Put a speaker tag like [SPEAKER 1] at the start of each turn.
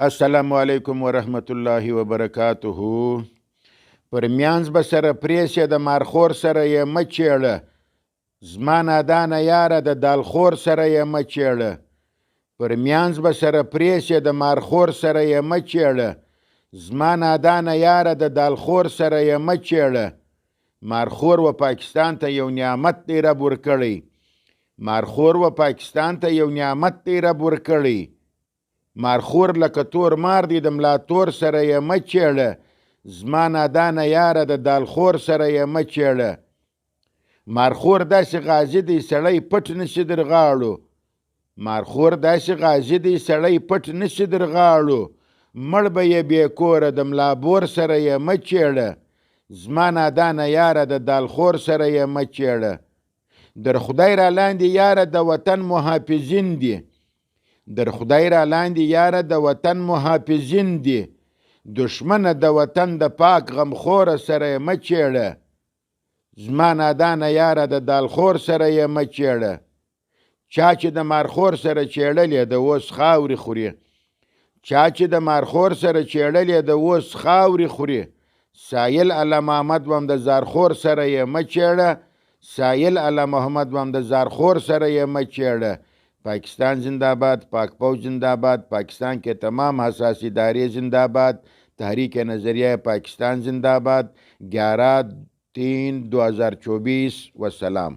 [SPEAKER 1] السلام علیکم ورحمت الله وبرکاته. پر میانځ به سره پریسې د مارخور سره یې مه چیړه، زما نادانه یاره د دالخور سره یې مه چیړه. پر میانځ به سره پریسې د مارخور سره یې مه چیړه، زما نادانه یاره د دالخور سره یې مه چیړه. مارخور و پاکستان ته یو نعمت دی رب ورکړی، مارخور و پاکستان ته یو نعمت دی رب ورکړی. مارخور لکه تور مار دی د ملا تور سره یې مه چیړه، زما نادانه یاره د دالخور سره یې مه چیړه. مارخور داسې غازي دی سړی پټ نشي در غاړو، مارخور داسې غازي دی سړی پټ نشي در غاړو. مړ به یې بې کوره د ملا بور سره یې مه چیړه، زما نادانه یاره د دالخور سره یې مه چیړه. در خدای را لاندې یاره د وطن محافظین دي، در خدای را لاندې یاره د وطن محافظین دي. دشمنه د وطن د پاک غمخوره سره یې مه چیړه، زما نادانه یاره د دالخور سره یې مه چیړه. چا چې د مارخور سره چیړلې د اوس خاورې خوري، چا چې د مارخور سره چیړلې د اوس خاورې خوري. سایل الله محمد وم د زارخور سره یې مه چیړه، سایل الله محمد وم د زارخور سره یې مه چیړه. پاکستان زندہ پاک فوج زندہ باد، پاکستان کے تمام حساس ادارے زندہ باد، تحریک نظریہ پاکستان زندہ باد. 11/3/2024 وسلام.